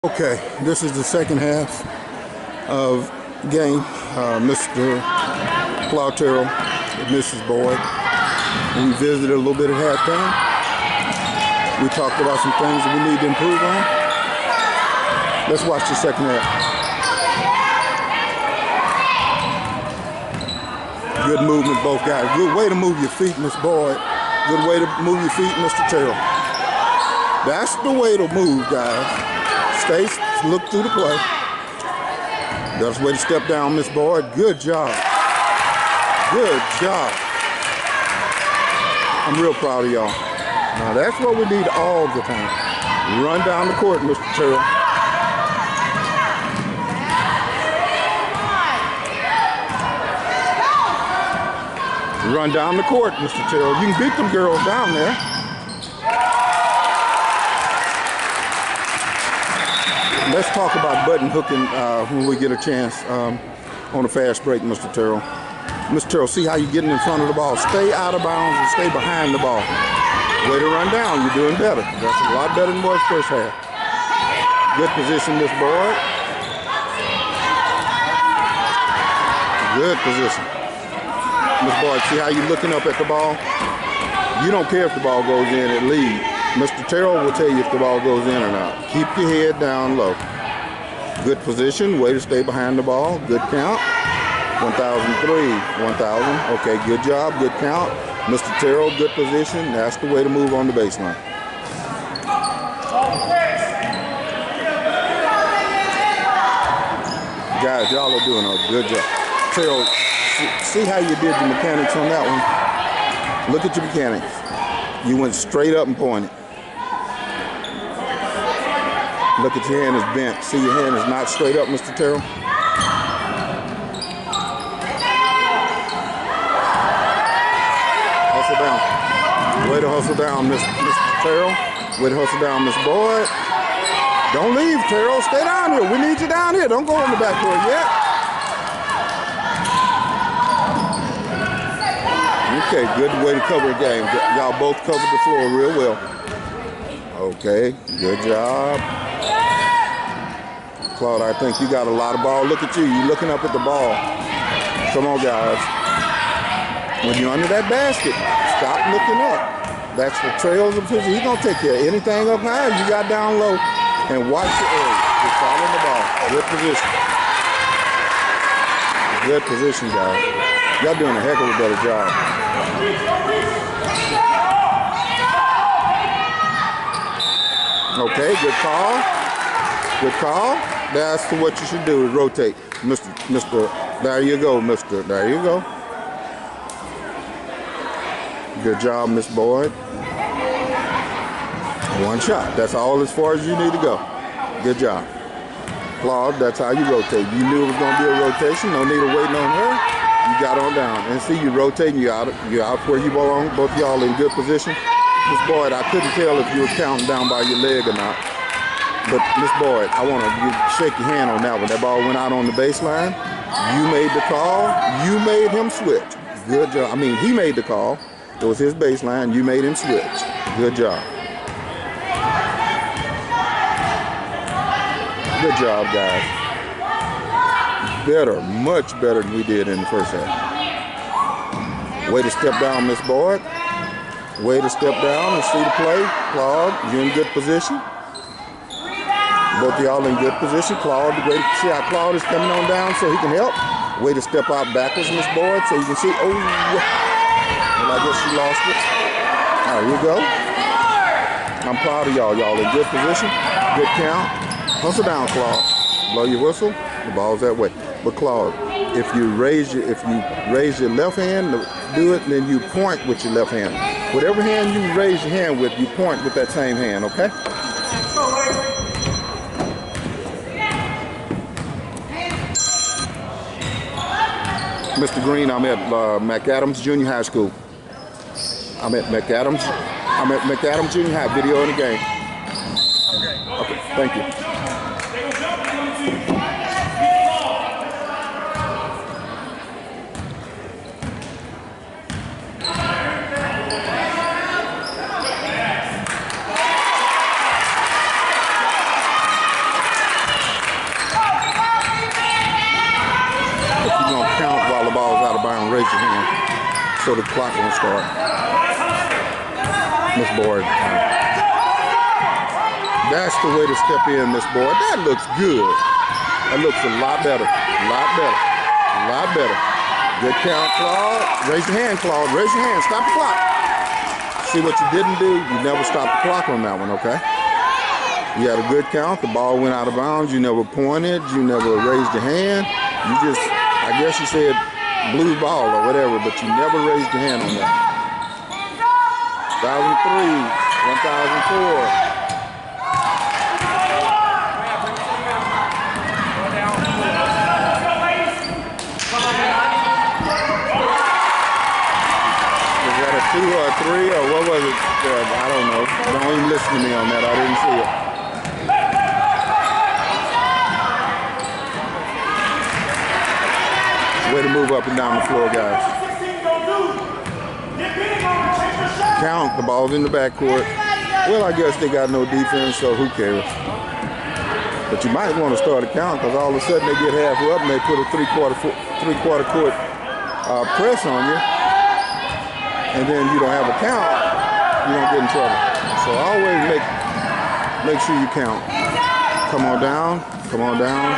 Okay, this is the second half of the game. Mr. Terrell and Mrs. Boyd. We visited a little bit at halftime. We talked about some things that we need to improve on. Let's watch the second half. Good movement, both guys. Good way to move your feet, Miss Boyd. Good way to move your feet, Mr. Terrell. That's the way to move, guys. Stay, look through the play. That's the way to step down, Miss Boyd. Good job. Good job. I'm real proud of y'all. Now that's what we need all the time. Run down the court, Mr. Terrell. Run down the court, Mr. Terrell. You can beat them girls down there. Let's talk about button hooking when we get a chance on a fast break, Mr. Terrell. Mr. Terrell, see how you're getting in front of the ball. Stay out of bounds and stay behind the ball. Way to run down. You're doing better. That's a lot better than was first half. Good position, Miss Boyd. Good position. Miss Boyd, see how you're looking up at the ball? You don't care if the ball goes in, it leads. Mr. Terrell will tell you if the ball goes in or not. Keep your head down low. Good position, way to stay behind the ball. Good count. 1,003, 1,000. Okay, good job, good count. Mr. Terrell, good position. That's the way to move on the baseline. Guys, y'all are doing a good job. Terrell, see how you did the mechanics on that one? Look at your mechanics. You went straight up and pointed. Look at your hand is bent. See your hand is not straight up, Mr. Terrell? Hustle down. Way to hustle down, Mr. Terrell. Way to hustle down, Miss Boyd. Don't leave, Terrell. Stay down here. We need you down here. Don't go in the back door yet. Okay, good way to cover the game. Y'all both covered the floor real well. Okay, good job. Claude, I think you got a lot of ball. Look at you. You're looking up at the ball. Come on, guys. When you're under that basket, stop looking up. That's the trails of position. He's going to take care of anything up high. You got down low. And watch your area. You're following the ball. Good position. Good position, guys. Y'all doing a heck of a better job. Okay, good call. Good call. That's what you should do is rotate. Mr. There you go, Mr. There you go. Good job, Miss Boyd. One shot. That's all as far as you need to go. Good job. Claude, that's how you rotate. You knew it was going to be a rotation. No need of waiting on her. You got on down. And see, you rotating. You're out where you belong. Both y'all in good position. Miss Boyd, I couldn't tell if you were counting down by your leg or not. But Miss Boyd, I want to shake your hand on that one. That ball went out on the baseline. You made the call. You made him switch. Good job. I mean, he made the call. It was his baseline. You made him switch. Good job. Good job, guys. Better, much better than we did in the first half. Way to step down, Miss Boyd. Way to step down and see the play. Claude, you're in good position. Both of y'all in good position. Claude, the way to see how Claude is coming on down so he can help. Way to step out backwards, Miss Boyd, so you can see. Oh, and I guess she lost it. There you go. I'm proud of y'all. Y'all in good position. Good count. Hustle down, Claude. Blow your whistle. The ball's that way. But Claude, if you raise your left hand to do it, then you point with your left hand. Whatever hand you raise your hand with, you point with that same hand. Okay? Mr. Green, I'm at McAdams Junior High School. I'm at McAdams Junior High. Video in the game. Okay, thank you. so the clock won't start. Miss Boyd. That's the way to step in, Miss Boyd. That looks good. That looks a lot better. A lot better. A lot better. Good count, Claude. Raise your hand, Claude. Raise your hand. Stop the clock. See what you didn't do? You never stopped the clock on that one, okay? You had a good count. The ball went out of bounds. You never pointed. You never raised your hand. You just, I guess you said blue ball or whatever, but you never raised your hand on that. 1003, 1004. Two or three, or what was it? I don't know. Don't even listen to me on that. I didn't see it. Way to move up and down the floor, guys. Count. The ball's in the backcourt. Well, I guess they got no defense, so who cares? But you might want to start a count, because all of a sudden they get halfway up and they put a three-quarter court press on you. And then you don't have a count, you don't get in trouble. So always make sure you count. Come on down, come on down.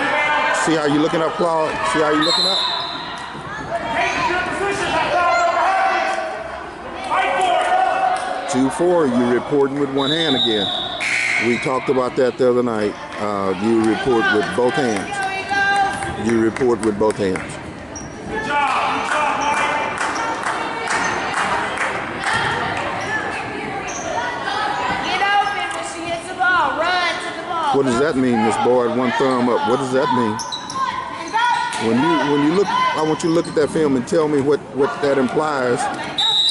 See how you looking up, Claude? See how you looking up? Two, 4, you reporting with one hand again. We talked about that the other night. You report with both hands. You report with both hands. What does that mean, Miss Boyd? One thumb up. What does that mean? When you look, I want you to look at that film and tell me what that implies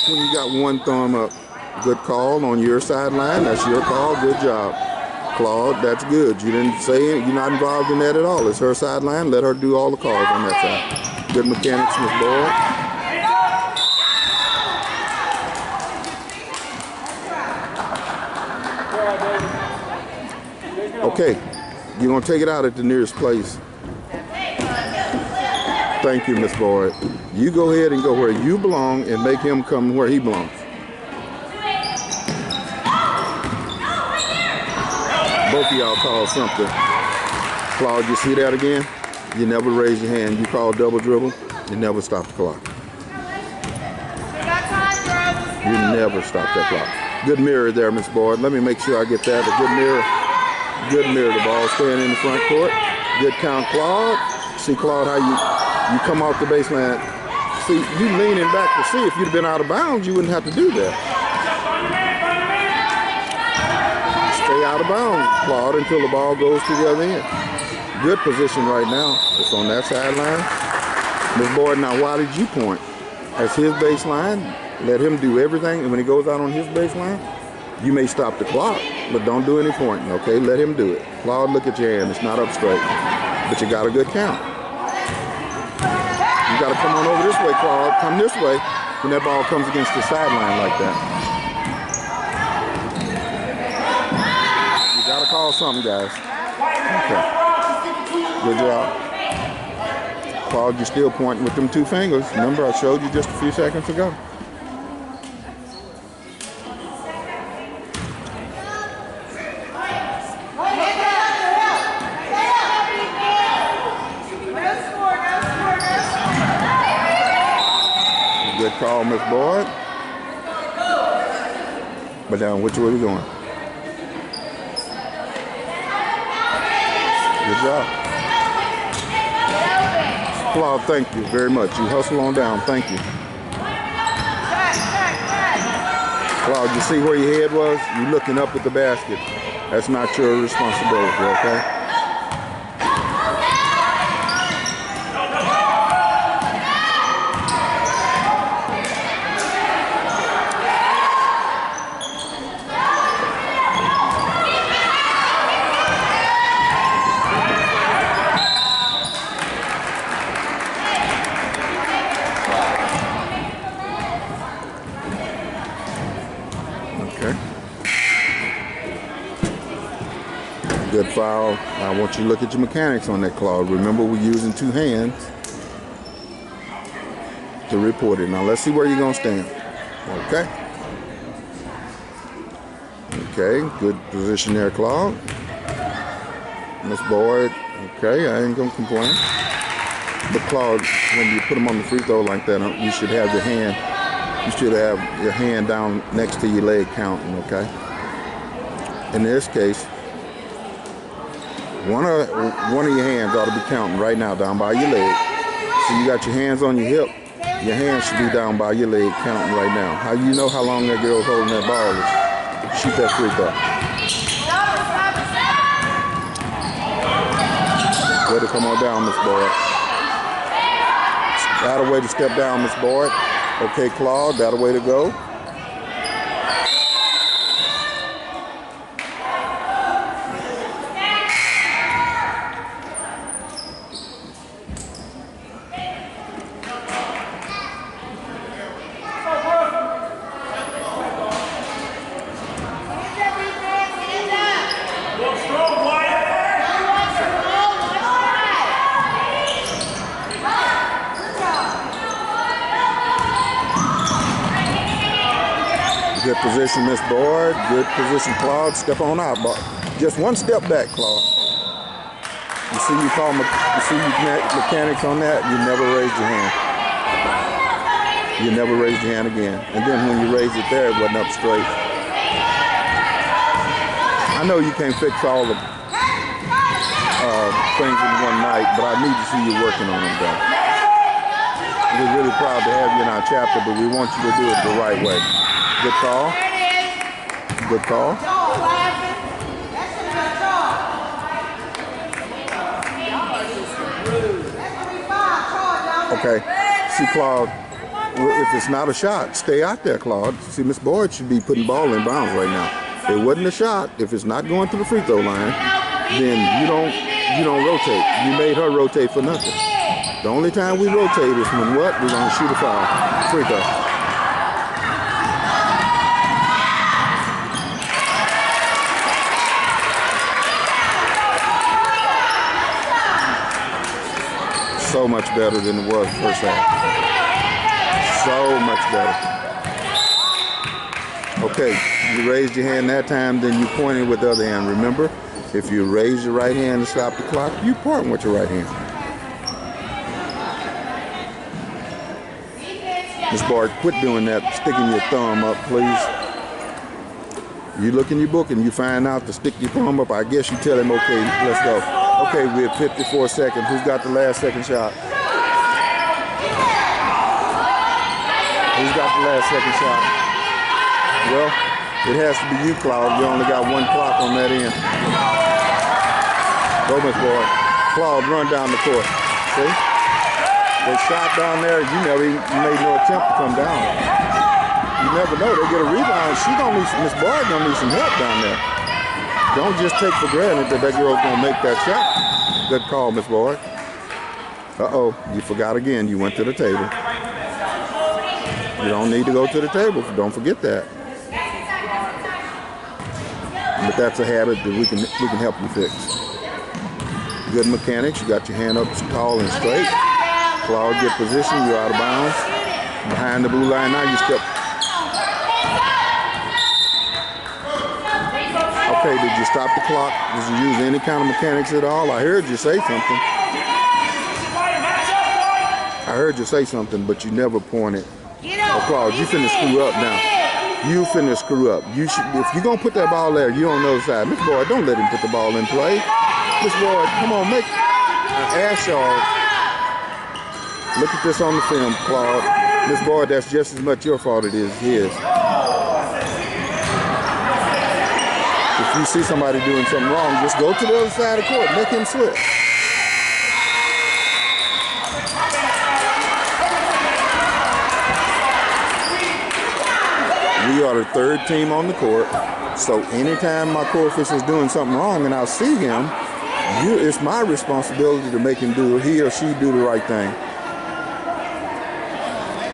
when you got one thumb up. Good call on your sideline. That's your call. Good job, Claude. That's good. You didn't say it. You're not involved in that at all. It's her sideline. Let her do all the calls on that side. Good mechanics, Miss Boyd. Okay, you're going to take it out at the nearest place. Thank you, Miss Boyd. You go ahead and go where you belong and make him come where he belongs. Both of y'all call something. Claude, you see that again? You never raise your hand. You call double dribble. You never stop the clock. You never stop that clock. Good mirror there, Miss Boyd. Let me make sure I get that. A good mirror. Good mirror. The ball staying in the front court. Good count, Claude. See, Claude, how you come off the baseline. See, you leaning back to see. If you'd have been out of bounds, you wouldn't have to do that. Stay out of bounds, Claude, until the ball goes to the other end. Good position right now. It's on that sideline. Miss Boyd, now why did you point? That's his baseline. Let him do everything. And when he goes out on his baseline, you may stop the clock, but don't do any pointing, okay? Let him do it. Claude, look at your hand. It's not up straight, but you got a good count. You got to come on over this way, Claude. Come this way when that ball comes against the sideline like that. You got to call something, guys. Okay. Good job. Claude, you're still pointing with them two fingers. Remember, I showed you just a few seconds ago. Good call, Miss Boyd. But now, which way are we going? Good job. Claude, thank you very much. You hustle on down. Thank you. Claude, you see where your head was? You're looking up at the basket. That's not your responsibility, okay? Good foul. I want you to look at your mechanics on that, Claude. Remember, we're using two hands. to report it. Now let's see where you're gonna stand. Okay. Okay, good position there, Claude. Miss Boyd, okay, I ain't gonna complain. But Claude, when you put them on the free throw like that, you should have your hand. You should have your hand down next to your leg counting. Okay. In this case, one of your hands ought to be counting right now down by your leg. So you got your hands on your hip. Your hands should be down by your leg counting right now. How you know how long that girl's holding that ball is? Shoot that free throw. Way to come on down, Miss Boyd. That a way to step down, Miss Boyd. Okay, Claude, that a way to go. Good position, Miss Boyd. Good position, Claude. Step on out, but just one step back, Claude. You see you call mechanics on that. You never raised your hand. You never raised your hand again. And then when you raised it there, it wasn't up straight. I know you can't fix all the things in one night, but I need to see you working on them, though. We're really proud to have you in our chapter, but we want you to do it the right way. Good call. Good call. Okay. See, Claude, if it's not a shot, stay out there, Claude. See, Miss Boyd should be putting ball in bounds right now. If it wasn't a shot, if it's not going to the free throw line, then you don't rotate. You made her rotate for nothing. The only time we rotate is when what? We're going to shoot a foul. Free throw. So much better than it was first half. So much better. Okay, you raised your hand that time, then you pointed with the other hand. Remember, if you raise your right hand to stop the clock, you point with your right hand. Ms. Boyd, quit doing that, sticking your thumb up, please. You look in your book and you find out to stick your thumb up, I guess you tell him, okay, let's go. Okay, we're at 54 seconds. Who's got the last second shot? Who's got the last second shot? Well, it has to be you, Claude. You only got one clock on that end. Go, Miss Boyd. Claude, run down the court. See? They shot down there. You made no attempt to come down. You never know. They get a rebound. Miss Boyd gonna need some help down there. Don't just take for granted that girl's gonna make that shot. Good call, Miss Boyd. Uh-oh, you forgot again. You went to the table. You don't need to go to the table. Don't forget that. But that's a habit that we can help you fix. Good mechanics. You got your hand up tall and straight. Claude, get position. You're out of bounds. Behind the blue line now. You step. Okay, did you stop the clock? Did you use any kind of mechanics at all? I heard you say something. I heard you say something, but you never pointed. Oh, Claude, you finna screw up now. You finna screw up. You should, if you're gonna put that ball there, you on the other side. Miss Boyd, don't let him put the ball in play. Miss Boyd, come on, make ask y'all. Look at this on the film, Claude. Miss Boyd, that's just as much your fault it is his. If you see somebody doing something wrong, just go to the other side of the court, make him slip. We are the third team on the court, so anytime my coefficient is doing something wrong and I see him, it's my responsibility to make him he or she do the right thing.